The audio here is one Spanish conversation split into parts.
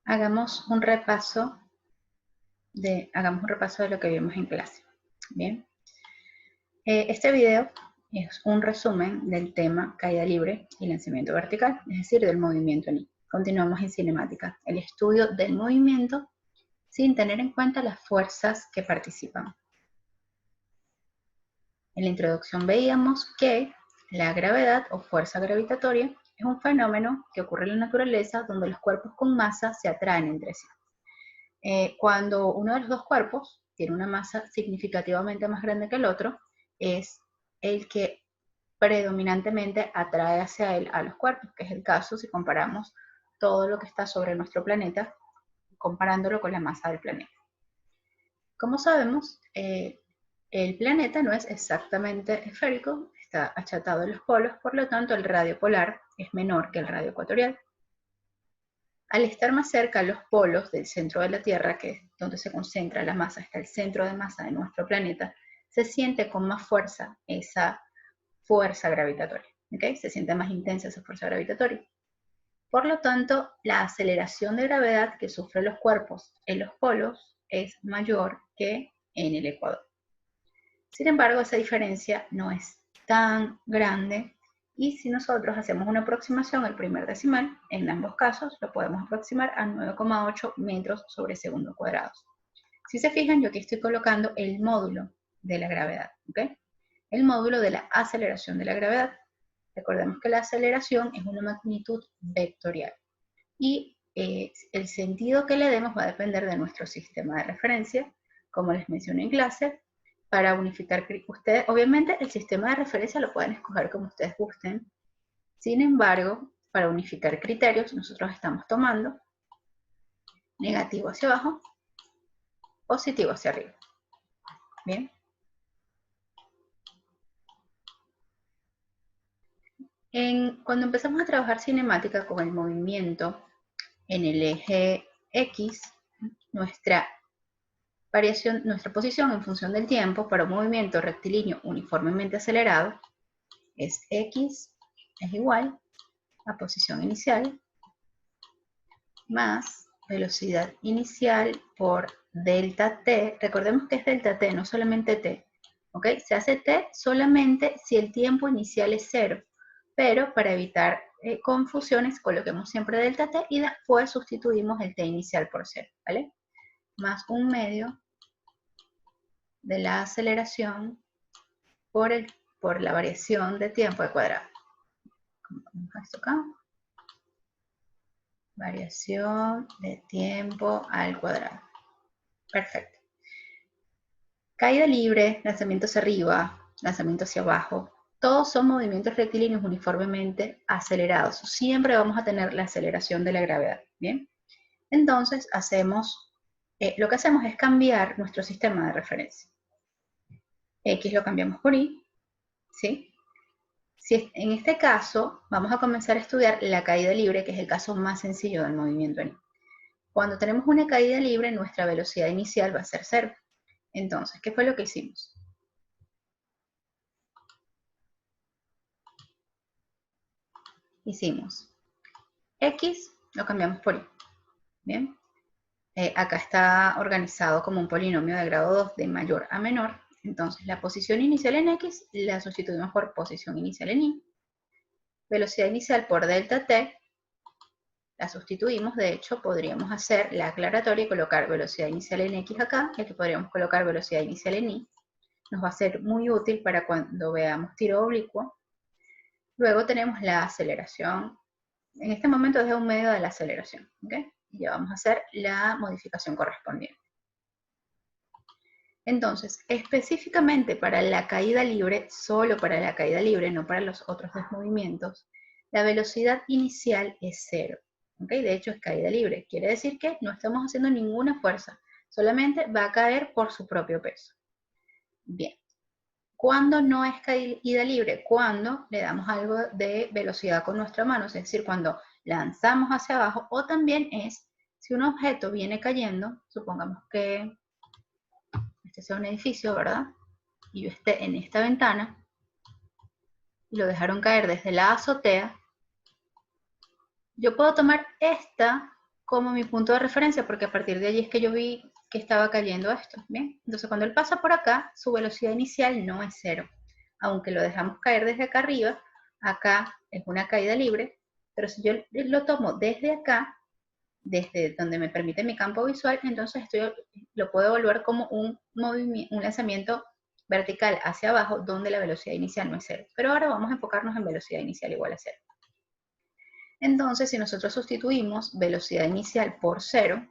hagamos un repaso de lo que vimos en clase. Bien. Este video es un resumen del tema caída libre y lanzamiento vertical, es decir, del movimiento en I. Continuamos en cinemática, el estudio del movimiento sin tener en cuenta las fuerzas que participan. En la introducción veíamos que la gravedad o fuerza gravitatoria es un fenómeno que ocurre en la naturaleza donde los cuerpos con masa se atraen entre sí. Cuando uno de los dos cuerpos tiene una masa significativamente más grande que el otro, es el que predominantemente atrae hacia él a los cuerpos, que es el caso si comparamos todo lo que está sobre nuestro planeta, comparándolo con la masa del planeta. Como sabemos, el planeta no es exactamente esférico, está achatado en los polos, por lo tanto el radio polar es menor que el radio ecuatorial. Al estar más cerca a los polos del centro de la Tierra, que es donde se concentra la masa, está el centro de masa de nuestro planeta, se siente con más fuerza esa fuerza gravitatoria, ¿okay? Se siente más intensa esa fuerza gravitatoria. Por lo tanto, la aceleración de gravedad que sufren los cuerpos en los polos es mayor que en el ecuador. Sin embargo, esa diferencia no es tan grande y si nosotros hacemos una aproximación al primer decimal, en ambos casos lo podemos aproximar a 9,8 metros sobre segundo cuadrados. Si se fijan, yo aquí estoy colocando el módulo de la gravedad, ¿ok? El módulo de la aceleración de la gravedad. Recordemos que la aceleración es una magnitud vectorial y el sentido que le demos va a depender de nuestro sistema de referencia, como les mencioné en clase. Para unificar, ustedes, obviamente el sistema de referencia lo pueden escoger como ustedes gusten. Sin embargo, para unificar criterios, nosotros estamos tomando negativo hacia abajo, positivo hacia arriba. Bien. Cuando empezamos a trabajar cinemática con el movimiento en el eje X, nuestra posición en función del tiempo para un movimiento rectilíneo uniformemente acelerado es X es igual a posición inicial más velocidad inicial por delta t. Recordemos que es delta t, no solamente t. ¿Ok? Se hace t solamente si el tiempo inicial es 0. Pero para evitar confusiones, coloquemos siempre delta t y después sustituimos el t inicial por 0. ¿Vale? Más 1/2 de la aceleración por la variación de tiempo al cuadrado. Vamos a esto acá. Variación de tiempo al cuadrado. Perfecto. Caída libre, lanzamiento hacia arriba, lanzamiento hacia abajo. Todos son movimientos rectilíneos uniformemente acelerados. Siempre vamos a tener la aceleración de la gravedad. ¿Bien? Entonces, lo que hacemos es cambiar nuestro sistema de referencia. X lo cambiamos por Y. ¿Sí? En este caso, vamos a comenzar a estudiar la caída libre, que es el caso más sencillo del movimiento en I. Cuando tenemos una caída libre, nuestra velocidad inicial va a ser 0. Entonces, ¿qué fue lo que hicimos? Hicimos X, lo cambiamos por Y. ¿Bien? Acá está organizado como un polinomio de grado 2 de mayor a menor. Entonces, la posición inicial en X la sustituimos por posición inicial en Y. Velocidad inicial por delta t la sustituimos. De hecho, podríamos hacer la aclaratoria y colocar velocidad inicial en X acá, y aquí podríamos colocar velocidad inicial en Y. Nos va a ser muy útil para cuando veamos tiro oblicuo. Luego tenemos la aceleración. En este momento es de 1/2 de la aceleración. ¿Okay? Y ya vamos a hacer la modificación correspondiente. Entonces, específicamente para la caída libre, solo para la caída libre, no para los otros dos movimientos, la velocidad inicial es 0. ¿Okay? De hecho, es caída libre. Quiere decir que no estamos haciendo ninguna fuerza, solamente va a caer por su propio peso. Bien. ¿Cuándo no es caída libre? Cuando le damos algo de velocidad con nuestra mano, es decir, cuando lanzamos hacia abajo, o también es si un objeto viene cayendo, supongamos que este sea un edificio, ¿verdad? Y yo esté en esta ventana y lo dejaron caer desde la azotea, yo puedo tomar esta como mi punto de referencia, porque a partir de allí es que yo vi que estaba cayendo esto, ¿bien? Entonces cuando él pasa por acá, su velocidad inicial no es 0. Aunque lo dejamos caer desde acá arriba, acá es una caída libre, pero si yo lo tomo desde acá, desde donde me permite mi campo visual, entonces lo puedo evaluar como un lanzamiento vertical hacia abajo, donde la velocidad inicial no es 0. Pero ahora vamos a enfocarnos en velocidad inicial igual a 0. Entonces, si nosotros sustituimos velocidad inicial por 0,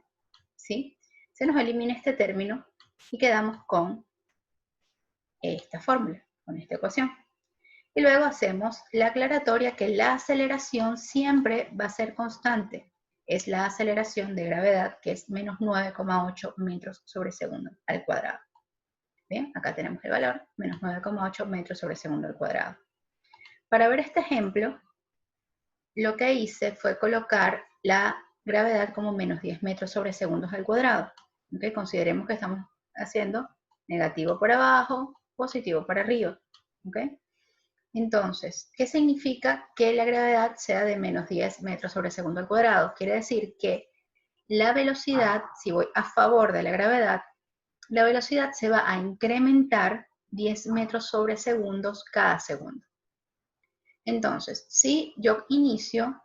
¿sí? Se nos elimina este término y quedamos con esta fórmula, con esta ecuación. Y luego hacemos la aclaratoria que la aceleración siempre va a ser constante. Es la aceleración de gravedad, que es menos 9,8 metros sobre segundo al cuadrado. Bien, acá tenemos el valor, menos 9,8 metros sobre segundo al cuadrado. Para ver este ejemplo, lo que hice fue colocar la gravedad como menos 10 metros sobre segundos al cuadrado. ¿Okay? Consideremos que estamos haciendo negativo por abajo, positivo para arriba. ¿Okay? Entonces, ¿qué significa que la gravedad sea de menos 10 metros sobre segundo al cuadrado? Quiere decir que la velocidad, si voy a favor de la gravedad, la velocidad se va a incrementar 10 metros sobre segundos cada segundo. Entonces, si yo inicio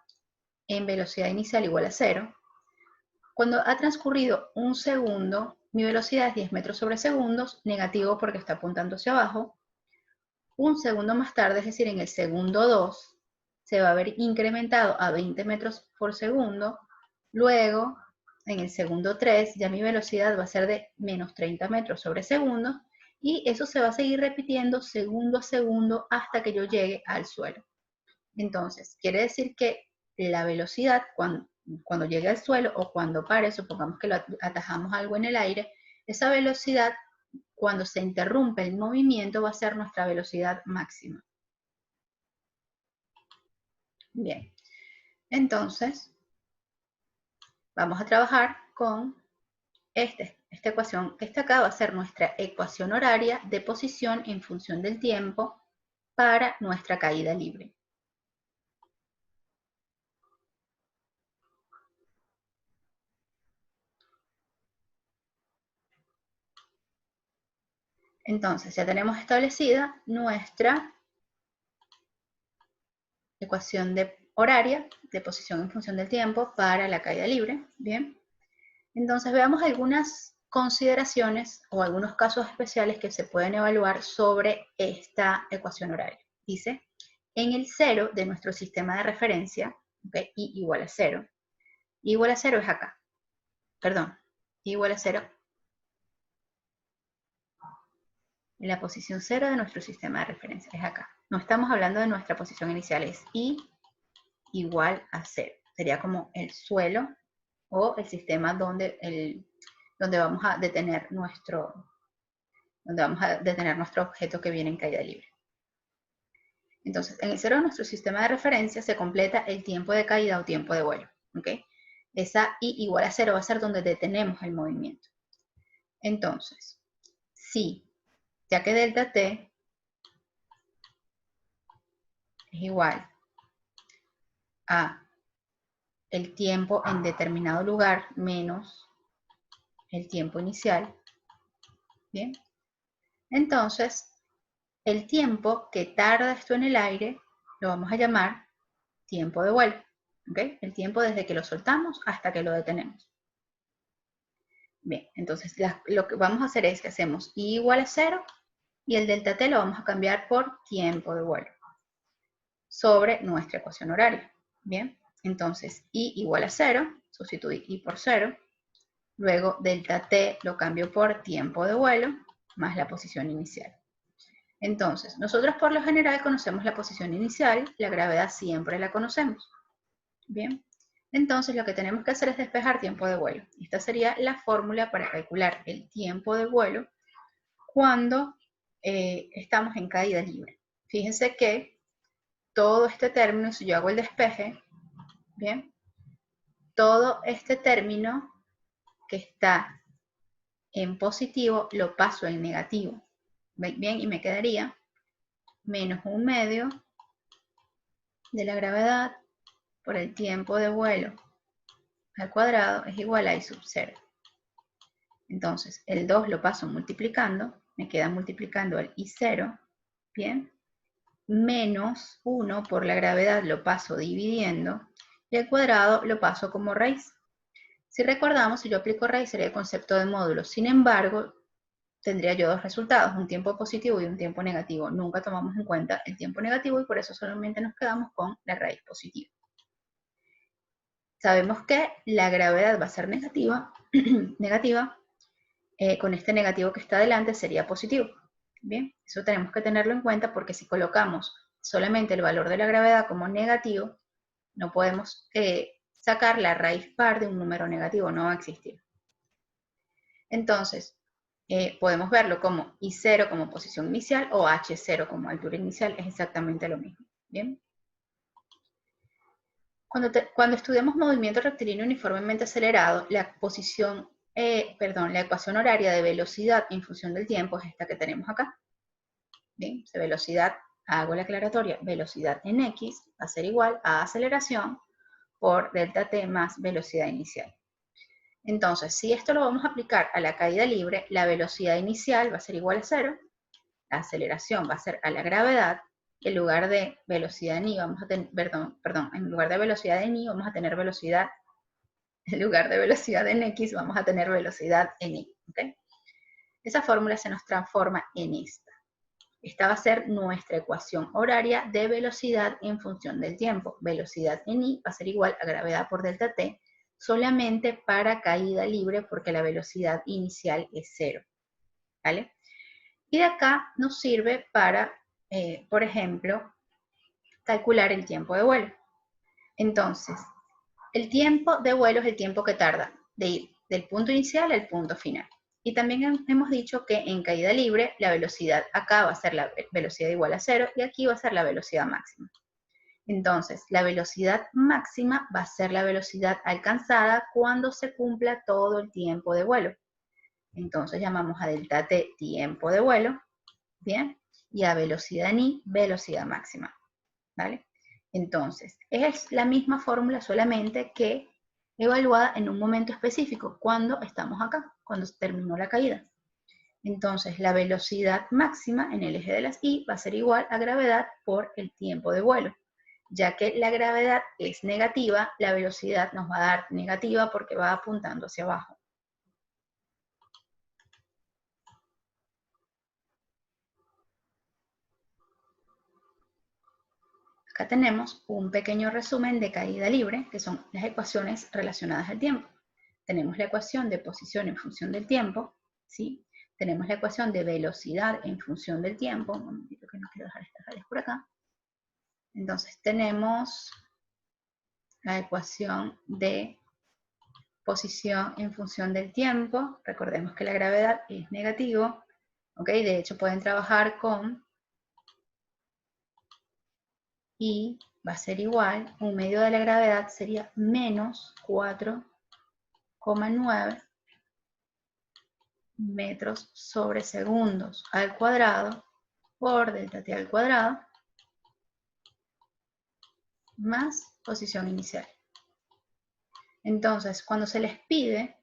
en velocidad inicial igual a 0, cuando ha transcurrido un segundo, mi velocidad es 10 metros sobre segundos, negativo porque está apuntando hacia abajo. Un segundo más tarde, es decir, en el segundo 2, se va a ver incrementado a 20 metros por segundo. Luego, en el segundo 3, ya mi velocidad va a ser de menos 30 metros sobre segundo. Y eso se va a seguir repitiendo segundo a segundo hasta que yo llegue al suelo. Entonces, quiere decir que la velocidad cuando llegue al suelo o cuando pare, supongamos que lo atajamos algo en el aire, esa velocidad cuando se interrumpe el movimiento va a ser nuestra velocidad máxima. Bien, entonces vamos a trabajar con esta ecuación. Esta acá va a ser nuestra ecuación horaria de posición en función del tiempo para nuestra caída libre. Entonces, ya tenemos establecida nuestra ecuación horaria de posición en función del tiempo para la caída libre. Bien, entonces veamos algunas consideraciones o algunos casos especiales que se pueden evaluar sobre esta ecuación horaria. Dice, en el cero de nuestro sistema de referencia, ¿okay? I igual a 0. I igual a 0 es acá. Perdón, I igual a 0 en la posición 0 de nuestro sistema de referencia, es acá. No estamos hablando de nuestra posición inicial, es I igual a 0. Sería como el suelo o el sistema donde vamos a detener nuestro objeto que viene en caída libre. Entonces, en el 0 de nuestro sistema de referencia se completa el tiempo de caída o tiempo de vuelo. ¿Okay? Esa I igual a 0 va a ser donde detenemos el movimiento. Entonces, si ya que delta t es igual a el tiempo en determinado lugar menos el tiempo inicial, ¿bien? Entonces, el tiempo que tarda esto en el aire lo vamos a llamar tiempo de vuelo, ¿okay? El tiempo desde que lo soltamos hasta que lo detenemos. Bien, entonces lo que vamos a hacer es que hacemos I igual a 0 y el delta t lo vamos a cambiar por tiempo de vuelo sobre nuestra ecuación horaria. Bien, entonces I igual a 0, sustituí I por 0, luego delta t lo cambio por tiempo de vuelo más la posición inicial. Entonces, nosotros por lo general conocemos la posición inicial, la gravedad siempre la conocemos. Bien, entonces lo que tenemos que hacer es despejar tiempo de vuelo. Esta sería la fórmula para calcular el tiempo de vuelo cuando estamos en caída libre. Fíjense que todo este término, si yo hago el despeje, bien, todo este término que está en positivo lo paso en negativo. Bien, y me quedaría menos 1/2 de la gravedad por el tiempo de vuelo al cuadrado es igual a I sub 0. Entonces, el 2 lo paso multiplicando, me queda multiplicando el I0, bien, menos 1 por la gravedad lo paso dividiendo, y el cuadrado lo paso como raíz. Si recordamos, si yo aplico raíz sería el concepto de módulo. Sin embargo, tendría yo dos resultados, un tiempo positivo y un tiempo negativo. Nunca tomamos en cuenta el tiempo negativo y por eso solamente nos quedamos con la raíz positiva. Sabemos que la gravedad va a ser negativa, con este negativo que está delante sería positivo. Bien, eso tenemos que tenerlo en cuenta porque si colocamos solamente el valor de la gravedad como negativo, no podemos sacar la raíz par de un número negativo, no va a existir. Entonces, podemos verlo como I0 como posición inicial o H0 como altura inicial, es exactamente lo mismo. Bien. Cuando estudiamos movimiento rectilíneo uniformemente acelerado, la ecuación horaria de velocidad en función del tiempo es esta que tenemos acá. Bien, velocidad, hago la aclaratoria, velocidad en X va a ser igual a aceleración por delta T más velocidad inicial. Entonces, si esto lo vamos a aplicar a la caída libre, la velocidad inicial va a ser igual a 0, la aceleración va a ser a la gravedad, y en lugar de velocidad en I vamos a tener, en lugar de velocidad en I vamos a tener velocidad, en lugar de velocidad en X vamos a tener velocidad en Y. ¿Okay? Esa fórmula se nos transforma en esta. Esta va a ser nuestra ecuación horaria de velocidad en función del tiempo. Velocidad en I va a ser igual a gravedad por delta T, solamente para caída libre porque la velocidad inicial es 0. ¿Vale? Y de acá nos sirve para, por ejemplo, calcular el tiempo de vuelo. Entonces, el tiempo de vuelo es el tiempo que tarda de ir del punto inicial al punto final. Y también hemos dicho que en caída libre la velocidad acá va a ser la velocidad igual a 0 y aquí va a ser la velocidad máxima. Entonces, la velocidad máxima va a ser la velocidad alcanzada cuando se cumpla todo el tiempo de vuelo. Entonces llamamos a delta T tiempo de vuelo, ¿bien? Y a velocidad en I, velocidad máxima, ¿vale? Entonces, es la misma fórmula solamente que evaluada en un momento específico, cuando estamos acá, cuando terminó la caída. Entonces, la velocidad máxima en el eje de las Y va a ser igual a gravedad por el tiempo de vuelo. Ya que la gravedad es negativa, la velocidad nos va a dar negativa porque va apuntando hacia abajo. Acá tenemos un pequeño resumen de caída libre, que son las ecuaciones relacionadas al tiempo. Tenemos la ecuación de posición en función del tiempo, ¿sí? Tenemos la ecuación de velocidad en función del tiempo. Un momentito que no quiero dejar estas rayas por acá. Entonces tenemos la ecuación de posición en función del tiempo. Recordemos que la gravedad es negativo, ¿ok? De hecho pueden trabajar con I va a ser igual, un medio de la gravedad sería menos 4,9 metros sobre segundos al cuadrado por delta T al cuadrado más posición inicial. Entonces, cuando se les pide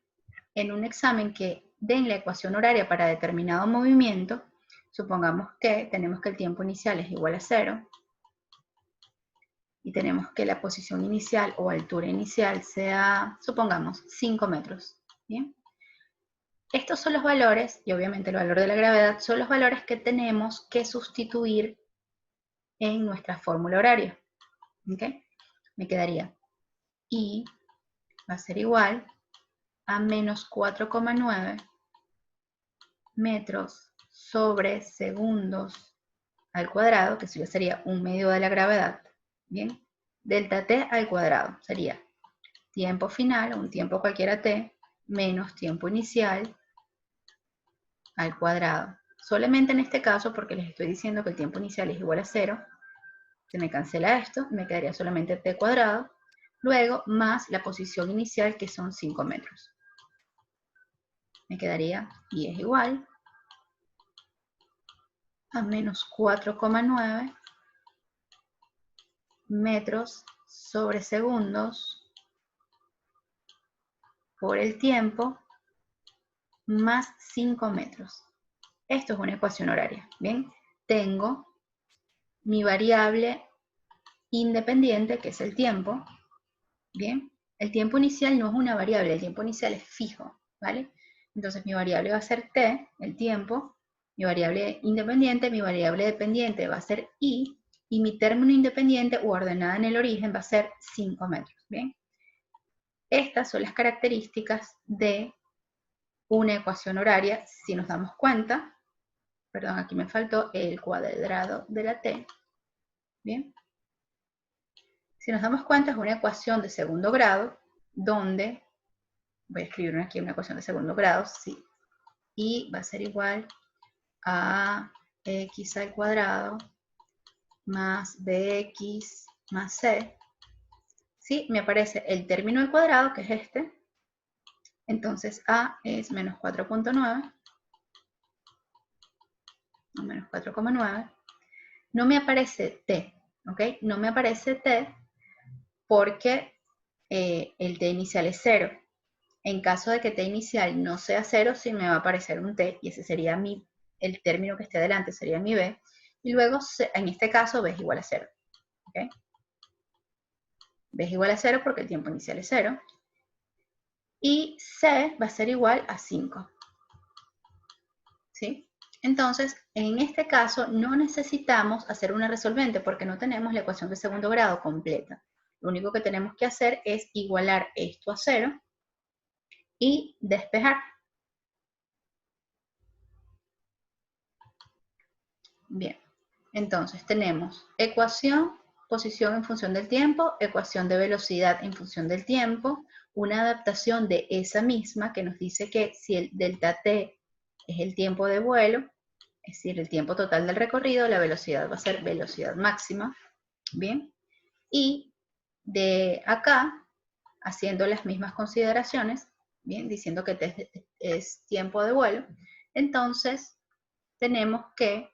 en un examen que den la ecuación horaria para determinado movimiento, supongamos que tenemos que el tiempo inicial es igual a 0 y tenemos que la posición inicial o altura inicial sea, supongamos, 5 metros. ¿Bien? Estos son los valores, y obviamente el valor de la gravedad, son los valores que tenemos que sustituir en nuestra fórmula horaria. ¿Okay? Me quedaría I va a ser igual a menos 4,9 metros sobre segundos al cuadrado, que eso sería un medio de la gravedad, ¿bien? Delta T al cuadrado sería tiempo final, un tiempo cualquiera T, menos tiempo inicial al cuadrado. Solamente en este caso, porque les estoy diciendo que el tiempo inicial es igual a 0, se me cancela esto, me quedaría solamente T cuadrado, luego más la posición inicial que son 5 metros. Me quedaría y es igual a menos 4,9 metros sobre segundos por el tiempo más 5 metros. Esto es una ecuación horaria, ¿bien? Tengo mi variable independiente, que es el tiempo, ¿bien? El tiempo inicial no es una variable, el tiempo inicial es fijo, ¿vale? Entonces mi variable va a ser t, el tiempo, mi variable independiente, mi variable dependiente va a ser i, y mi término independiente u ordenada en el origen va a ser 5 metros, ¿bien? Estas son las características de una ecuación horaria. Si nos damos cuenta, perdón, aquí me faltó el cuadrado de la t, ¿bien? Si nos damos cuenta, es una ecuación de segundo grado, donde, voy a escribir aquí una ecuación de segundo grado, sí, y va a ser igual a x al cuadrado más bx más c. Sí, me aparece el término al cuadrado, que es este, entonces a es menos 4.9, o menos 4,9. No me aparece t, ¿ok? No me aparece t porque el t inicial es 0. En caso de que t inicial no sea 0, sí me va a aparecer un t, y ese sería el término que esté delante, sería mi b, y luego en este caso b es igual a 0. ¿Okay? B es igual a 0 porque el tiempo inicial es 0, y c va a ser igual a 5. ¿Sí? Entonces, en este caso no necesitamos hacer una resolvente porque no tenemos la ecuación de segundo grado completa. Lo único que tenemos que hacer es igualar esto a 0 y despejar. Bien, entonces tenemos ecuación, posición en función del tiempo, ecuación de velocidad en función del tiempo, una adaptación de esa misma que nos dice que si el delta t es el tiempo de vuelo, es decir, el tiempo total del recorrido, la velocidad va a ser velocidad máxima, ¿bien? Y de acá, haciendo las mismas consideraciones, ¿bien? Diciendo que t es tiempo de vuelo, entonces tenemos que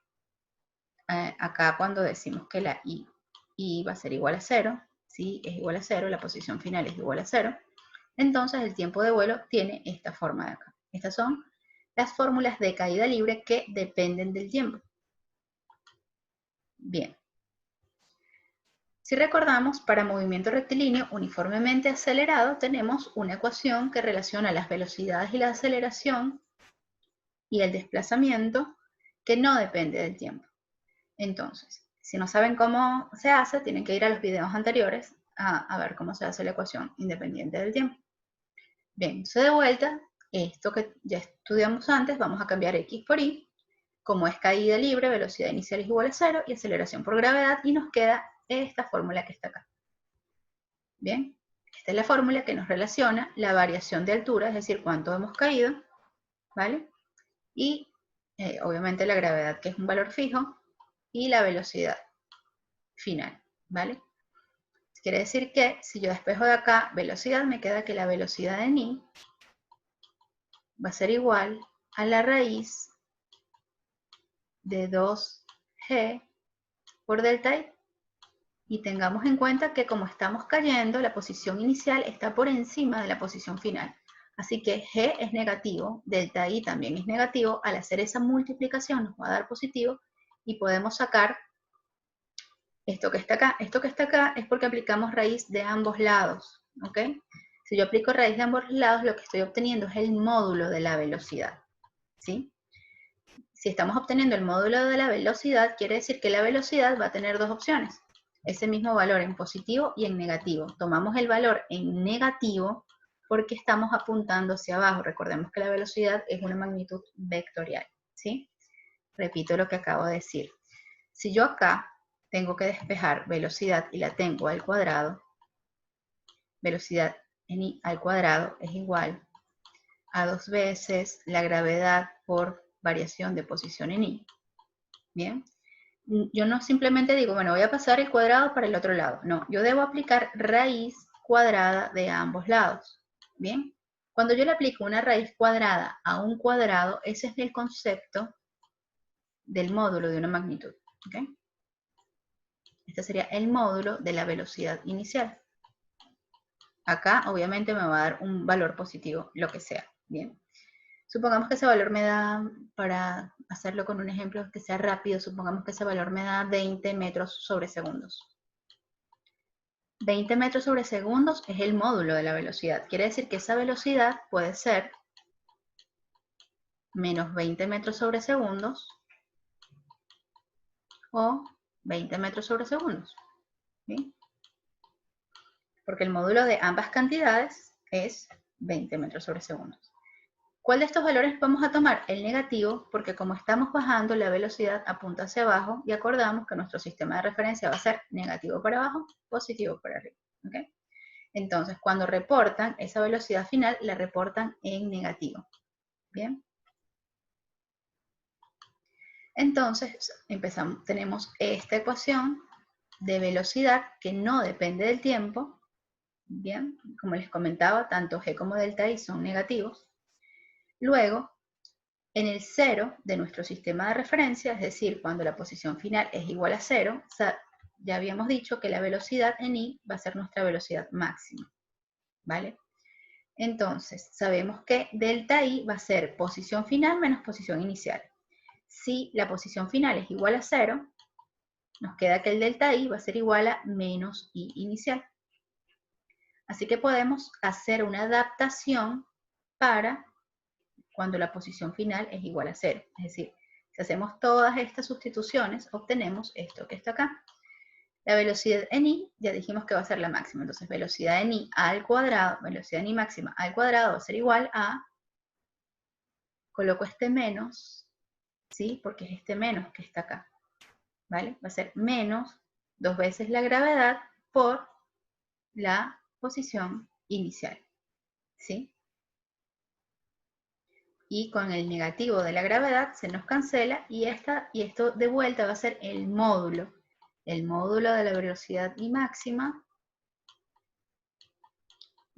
acá cuando decimos que la I va a ser igual a 0, ¿sí? Es igual a 0, la posición final es igual a 0, entonces el tiempo de vuelo tiene esta forma de acá. Estas son las fórmulas de caída libre que dependen del tiempo. Bien. Si recordamos, para movimiento rectilíneo uniformemente acelerado tenemos una ecuación que relaciona las velocidades y la aceleración y el desplazamiento que no depende del tiempo. Entonces, si no saben cómo se hace, tienen que ir a los videos anteriores a ver cómo se hace la ecuación independiente del tiempo. Bien, entonces de vuelta, esto que ya estudiamos antes, vamos a cambiar x por y. Como es caída libre, velocidad inicial es igual a 0 y aceleración por gravedad, y nos queda esta fórmula que está acá. Bien, esta es la fórmula que nos relaciona la variación de altura, es decir, cuánto hemos caído, ¿vale? Y obviamente la gravedad, que es un valor fijo, y la velocidad final, ¿vale? Quiere decir que si yo despejo de acá velocidad, me queda que la velocidad en i va a ser igual a la raíz de 2g por delta i. Y tengamos en cuenta que como estamos cayendo, la posición inicial está por encima de la posición final. Así que g es negativo, delta i también es negativo. Al hacer esa multiplicación nos va a dar positivo y podemos sacar esto que está acá. Esto que está acá es porque aplicamos raíz de ambos lados, ¿ok? Si yo aplico raíz de ambos lados, lo que estoy obteniendo es el módulo de la velocidad, ¿sí? Si estamos obteniendo el módulo de la velocidad, quiere decir que la velocidad va a tener dos opciones. Ese mismo valor en positivo y en negativo. Tomamos el valor en negativo porque estamos apuntando hacia abajo. Recordemos que la velocidad es una magnitud vectorial, ¿sí? Repito lo que acabo de decir. Si yo acá tengo que despejar velocidad y la tengo al cuadrado, velocidad en i al cuadrado es igual a 2 veces la gravedad por variación de posición en i. Bien, yo no simplemente digo, bueno, voy a pasar el cuadrado para el otro lado. No, yo debo aplicar raíz cuadrada de ambos lados. Bien, cuando yo le aplico una raíz cuadrada a un cuadrado, ese es el concepto del módulo de una magnitud. ¿Okay? Este sería el módulo de la velocidad inicial. Acá, obviamente, me va a dar un valor positivo, lo que sea, ¿bien? Supongamos que ese valor me da, para hacerlo con un ejemplo que sea rápido, supongamos que ese valor me da 20 metros sobre segundos. 20 metros sobre segundos es el módulo de la velocidad. Quiere decir que esa velocidad puede ser menos 20 metros sobre segundos o 20 metros sobre segundos. ¿Sí? Porque el módulo de ambas cantidades es 20 metros sobre segundos. ¿Cuál de estos valores vamos a tomar? El negativo, porque como estamos bajando, la velocidad apunta hacia abajo y acordamos que nuestro sistema de referencia va a ser negativo para abajo, positivo para arriba. ¿Okay? Entonces, cuando reportan esa velocidad final, la reportan en negativo. ¿Bien? Entonces, tenemos esta ecuación de velocidad que no depende del tiempo. Bien, como les comentaba, tanto g como delta i son negativos. Luego, en el cero de nuestro sistema de referencia, es decir, cuando la posición final es igual a 0, ya habíamos dicho que la velocidad en i va a ser nuestra velocidad máxima, ¿vale? Entonces, sabemos que delta i va a ser posición final menos posición inicial. Si la posición final es igual a 0, nos queda que el delta i va a ser igual a menos i inicial. Así que podemos hacer una adaptación para cuando la posición final es igual a 0. Es decir, si hacemos todas estas sustituciones, obtenemos esto que está acá. La velocidad en i, ya dijimos que va a ser la máxima. Entonces, velocidad en i al cuadrado, velocidad en i máxima al cuadrado va a ser igual a, coloco este menos, ¿sí? Porque es este menos que está acá, ¿vale? Va a ser menos 2 veces la gravedad por la posición inicial, ¿sí? Y con el negativo de la gravedad se nos cancela y esto de vuelta va a ser el módulo. El módulo de la velocidad I máxima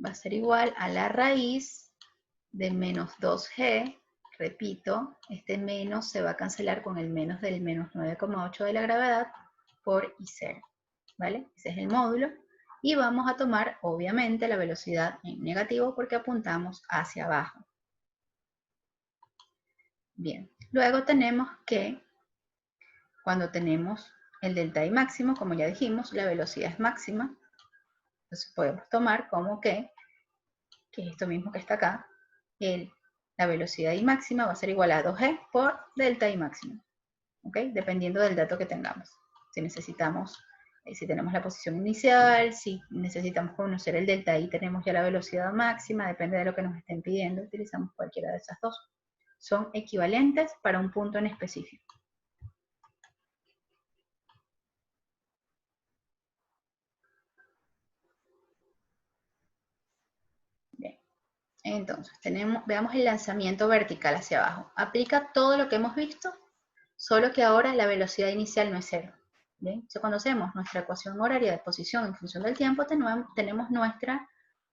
va a ser igual a la raíz de menos 2g. Repito, este menos se va a cancelar con el menos del menos 9,8 de la gravedad por I0. ¿Vale? Ese es el módulo. Y vamos a tomar, obviamente, la velocidad en negativo porque apuntamos hacia abajo. Bien, luego tenemos que, cuando tenemos el delta I máximo, como ya dijimos, la velocidad es máxima. Entonces podemos tomar como que es esto mismo que está acá, la velocidad I máxima va a ser igual a 2g por delta I máximo. ¿Ok? Dependiendo del dato que tengamos. Si necesitamos, si tenemos la posición inicial, si necesitamos conocer el delta I, tenemos ya la velocidad máxima, depende de lo que nos estén pidiendo, utilizamos cualquiera de esas dos. Son equivalentes para un punto en específico. Bien. Entonces, veamos el lanzamiento vertical hacia abajo. Aplica todo lo que hemos visto, solo que ahora la velocidad inicial no es 0. ¿Bien? Entonces, cuando hacemos nuestra ecuación horaria de posición en función del tiempo, tenemos nuestra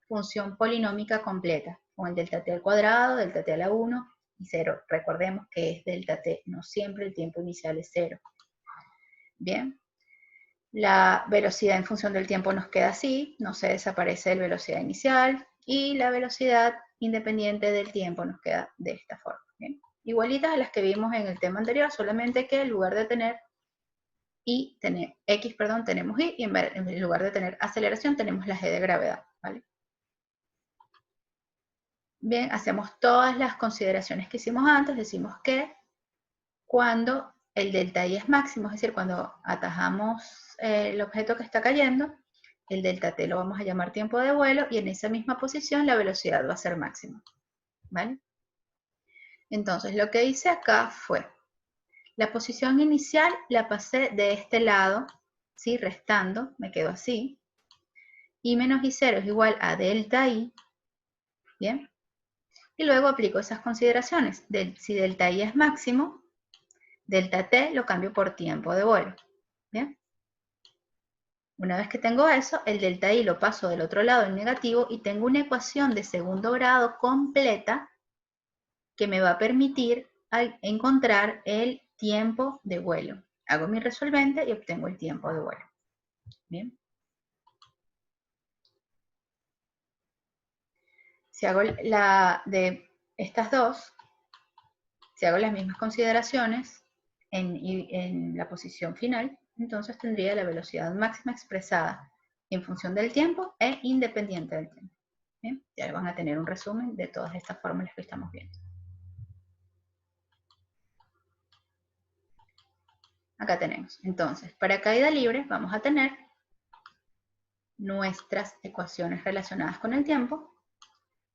función polinómica completa, con el delta t al cuadrado, delta t a la 1 y 0. Recordemos que es delta t, no siempre el tiempo inicial es 0. Bien, la velocidad en función del tiempo nos queda así, no se desaparece la velocidad inicial, y la velocidad independiente del tiempo nos queda de esta forma. ¿Bien? Igualitas a las que vimos en el tema anterior, solamente que en lugar de tener x, tenemos y en lugar de tener aceleración tenemos la g de gravedad. ¿Vale? Bien, hacemos todas las consideraciones que hicimos antes, decimos que cuando el delta I es máximo, es decir, cuando atajamos el objeto que está cayendo, el delta t lo vamos a llamar tiempo de vuelo y en esa misma posición la velocidad va a ser máxima. ¿Vale? Entonces, lo que hice acá fue, la posición inicial la pasé de este lado, ¿sí? Restando, me quedo así, y menos I0 es igual a delta I, ¿bien? Y luego aplico esas consideraciones. Si delta I es máximo, delta t lo cambio por tiempo de vuelo. ¿Bien? Una vez que tengo eso, el delta I lo paso del otro lado en negativo y tengo una ecuación de segundo grado completa que me va a permitir encontrar el tiempo de vuelo. Hago mi resolvente y obtengo el tiempo de vuelo. ¿Bien? si hago de estas dos, si hago las mismas consideraciones en la posición final, entonces tendría la velocidad máxima expresada en función del tiempo e independiente del tiempo. ¿Bien? Ya van a tener un resumen de todas estas fórmulas que estamos viendo. Acá tenemos. Entonces, para caída libre vamos a tener nuestras ecuaciones relacionadas con el tiempo,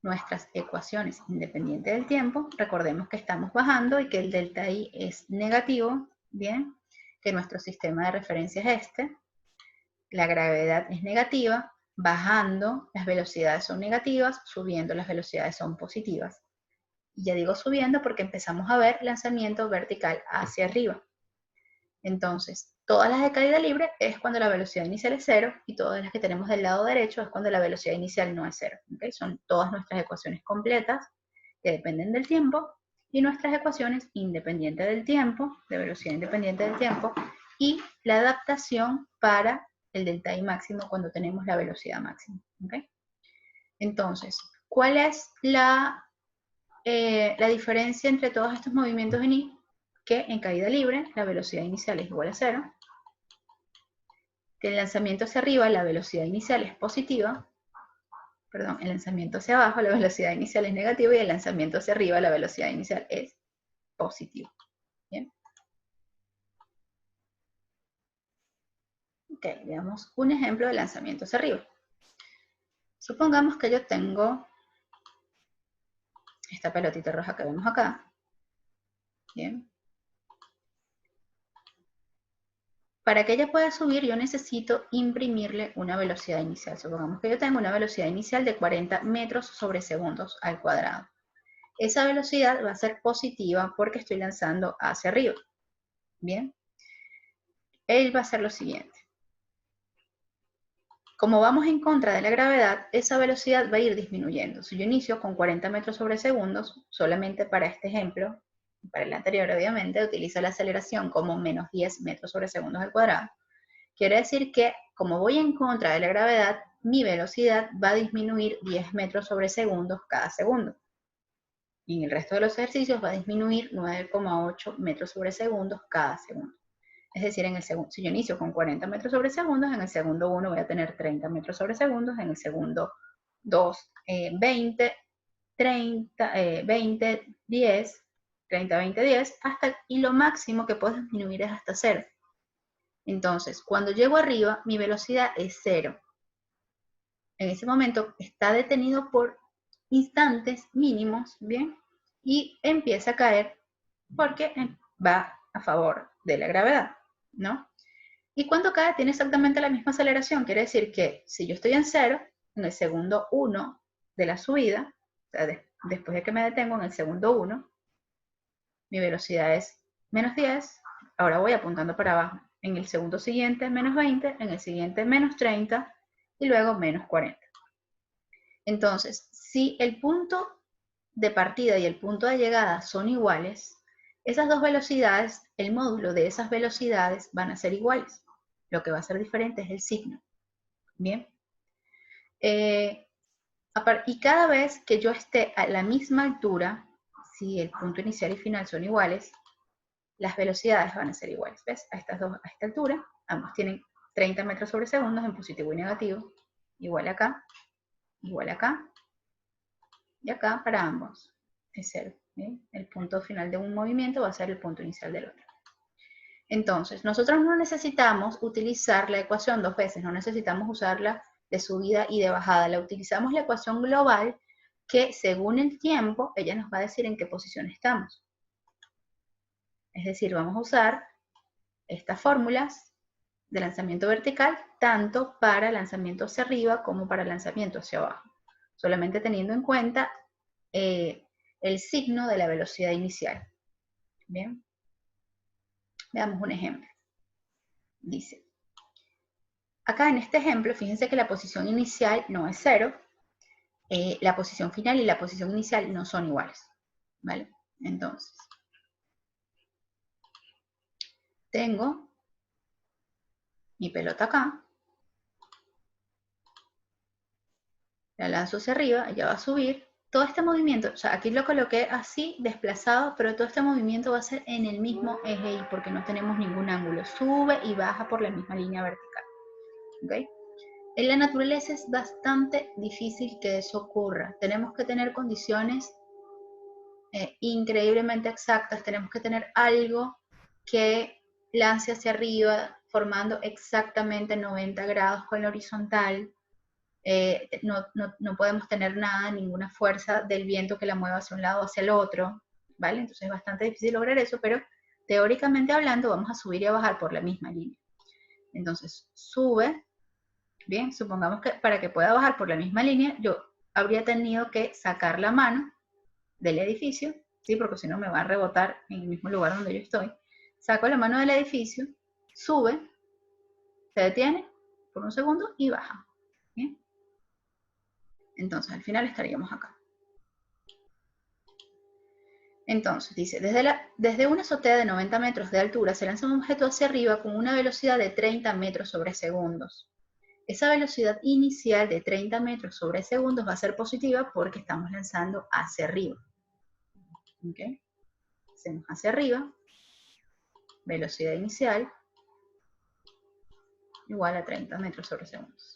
nuestras ecuaciones independientes del tiempo. Recordemos que estamos bajando y que el delta I es negativo, ¿bien? Que nuestro sistema de referencia es este. La gravedad es negativa, bajando las velocidades son negativas, subiendo las velocidades son positivas. Y ya digo subiendo porque empezamos a ver lanzamiento vertical hacia arriba. Entonces, todas las de caída libre es cuando la velocidad inicial es 0 y todas las que tenemos del lado derecho es cuando la velocidad inicial no es 0. ¿Okay? Son todas nuestras ecuaciones completas que dependen del tiempo y nuestras ecuaciones independientes del tiempo, de velocidad independiente del tiempo, y la adaptación para el delta I máximo cuando tenemos la velocidad máxima. ¿Okay? Entonces, ¿cuál es la diferencia entre todos estos movimientos en I? Que en caída libre la velocidad inicial es igual a 0, que el lanzamiento hacia arriba la velocidad inicial es positiva, perdón, el lanzamiento hacia abajo la velocidad inicial es negativa y el lanzamiento hacia arriba la velocidad inicial es positiva. ¿Bien? Ok, veamos un ejemplo de lanzamiento hacia arriba. Supongamos que yo tengo esta pelotita roja que vemos acá. Bien. Para que ella pueda subir, yo necesito imprimirle una velocidad inicial. Supongamos que yo tengo una velocidad inicial de 40 metros sobre segundos al cuadrado. Esa velocidad va a ser positiva porque estoy lanzando hacia arriba. Bien. Él va a hacer lo siguiente. Como vamos en contra de la gravedad, esa velocidad va a ir disminuyendo. Si yo inicio con 40 metros sobre segundos, solamente para este ejemplo, para el anterior obviamente, utilizo la aceleración como menos 10 metros sobre segundos al cuadrado. Quiere decir que, como voy en contra de la gravedad, mi velocidad va a disminuir 10 metros sobre segundos cada segundo. Y en el resto de los ejercicios va a disminuir 9,8 metros sobre segundos cada segundo. Es decir, en el segundo, si yo inicio con 40 metros sobre segundos, en el segundo 1 voy a tener 30 metros sobre segundos, en el segundo 2, 20, 30, 20, 10, 30, 20, 10, y lo máximo que puedo disminuir es hasta 0. Entonces, cuando llego arriba, mi velocidad es 0. En ese momento está detenido por instantes mínimos, ¿bien? Y empieza a caer porque va a favor de la gravedad, ¿no? Y cuando cae tiene exactamente la misma aceleración, quiere decir que si yo estoy en 0, en el segundo 1 de la subida, o sea, después de que me detengo en el segundo 1, mi velocidad es menos 10, ahora voy apuntando para abajo. En el segundo siguiente, menos 20, en el siguiente, menos 30, y luego menos 40. Entonces, si el punto de partida y el punto de llegada son iguales, esas dos velocidades, el módulo de esas velocidades van a ser iguales. Lo que va a ser diferente es el signo. Bien. Y cada vez que yo esté a la misma altura, si el punto inicial y final son iguales, las velocidades van a ser iguales. ¿Ves? A esta altura, ambos tienen 30 metros sobre segundos en positivo y negativo. Igual acá, y acá para ambos es 0. ¿Bien? El punto final de un movimiento va a ser el punto inicial del otro. Entonces, nosotros no necesitamos utilizar la ecuación dos veces, no necesitamos usarla de subida y de bajada. La utilizamos la ecuación global que según el tiempo, ella nos va a decir en qué posición estamos. Es decir, vamos a usar estas fórmulas de lanzamiento vertical tanto para lanzamiento hacia arriba como para lanzamiento hacia abajo, solamente teniendo en cuenta el signo de la velocidad inicial. Bien, veamos un ejemplo. Dice, acá en este ejemplo, fíjense que la posición inicial no es 0, la posición final y la posición inicial no son iguales, ¿vale? Entonces, tengo mi pelota acá, la lanzo hacia arriba, ella va a subir, todo este movimiento, o sea, aquí lo coloqué así, desplazado, pero todo este movimiento va a ser en el mismo eje Y porque no tenemos ningún ángulo. Sube y baja por la misma línea vertical. ¿Ok? En la naturaleza es bastante difícil que eso ocurra. Tenemos que tener condiciones increíblemente exactas. Tenemos que tener algo que lance hacia arriba, formando exactamente 90 grados con la horizontal. No podemos tener nada, ninguna fuerza del viento que la mueva hacia un lado o hacia el otro, ¿vale? Entonces es bastante difícil lograr eso, pero teóricamente hablando vamos a subir y a bajar por la misma línea. Entonces sube, bien, supongamos que para que pueda bajar por la misma línea, yo habría tenido que sacar la mano del edificio, ¿sí? Porque si no me va a rebotar en el mismo lugar donde yo estoy. Saco la mano del edificio, sube, se detiene por un segundo y baja, ¿bien? Entonces, al final estaríamos acá. Entonces, dice, desde una azotea de 90 metros de altura se lanza un objeto hacia arriba con una velocidad de 30 metros sobre segundos. Esa velocidad inicial de 30 metros sobre segundos va a ser positiva porque estamos lanzando hacia arriba. ¿Ok? Hacemos hacia arriba, velocidad inicial igual a 30 metros sobre segundos.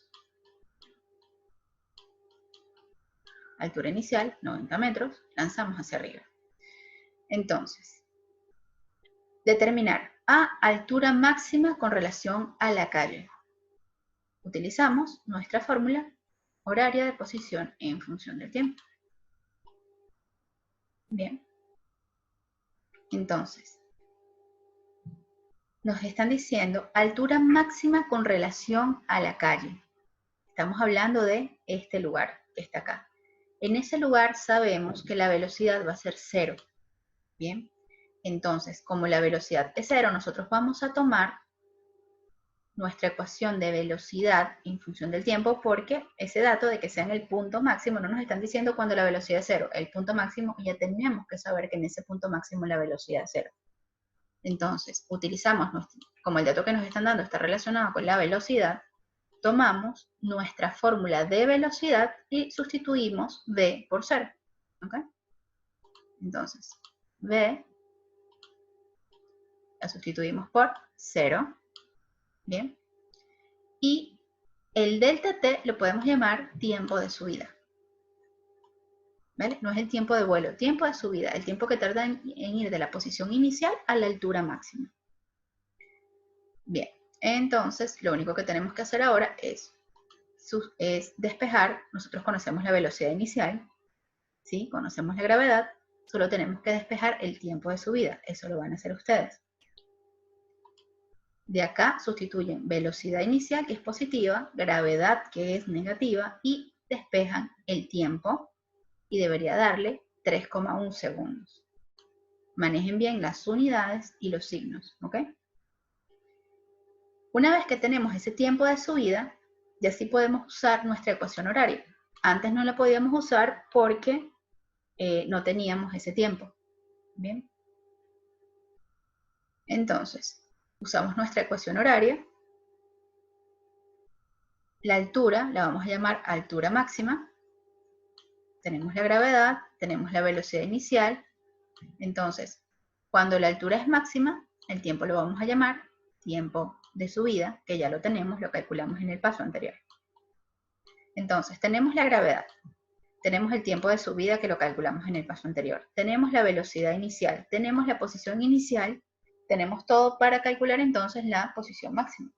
Altura inicial, 90 metros, lanzamos hacia arriba. Entonces, determinar a altura máxima con relación a la calle. Utilizamos nuestra fórmula horaria de posición en función del tiempo. Bien. Entonces, nos están diciendo altura máxima con relación a la calle. Estamos hablando de este lugar que está acá. En ese lugar sabemos que la velocidad va a ser 0. Bien. Entonces, como la velocidad es 0, nosotros vamos a tomar nuestra ecuación de velocidad en función del tiempo, porque ese dato de que sea en el punto máximo no nos están diciendo cuando la velocidad es 0, el punto máximo, y ya tenemos que saber que en ese punto máximo la velocidad es 0. Entonces, utilizamos, como el dato que nos están dando está relacionado con la velocidad, tomamos nuestra fórmula de velocidad y sustituimos v por 0. ¿Ok? Entonces, v la sustituimos por 0. Bien. Y el delta t lo podemos llamar tiempo de subida. ¿Vale? No es el tiempo de vuelo, tiempo de subida, el tiempo que tarda en ir de la posición inicial a la altura máxima. Bien, entonces lo único que tenemos que hacer ahora es despejar. Nosotros conocemos la velocidad inicial, ¿sí? Conocemos la gravedad, solo tenemos que despejar el tiempo de subida. Eso lo van a hacer ustedes. De acá sustituyen velocidad inicial, que es positiva, gravedad, que es negativa, y despejan el tiempo, y debería darle 3,1 segundos. Manejen bien las unidades y los signos, ¿ok? Una vez que tenemos ese tiempo de subida, ya sí podemos usar nuestra ecuación horaria. Antes no la podíamos usar porque no teníamos ese tiempo. Bien. Entonces, usamos nuestra ecuación horaria. La altura la vamos a llamar altura máxima. Tenemos la gravedad, tenemos la velocidad inicial. Entonces, cuando la altura es máxima, el tiempo lo vamos a llamar tiempo de subida, que ya lo tenemos, lo calculamos en el paso anterior. Entonces, tenemos la gravedad, tenemos el tiempo de subida que lo calculamos en el paso anterior, tenemos la velocidad inicial, tenemos la posición inicial, tenemos todo para calcular entonces la posición máxima.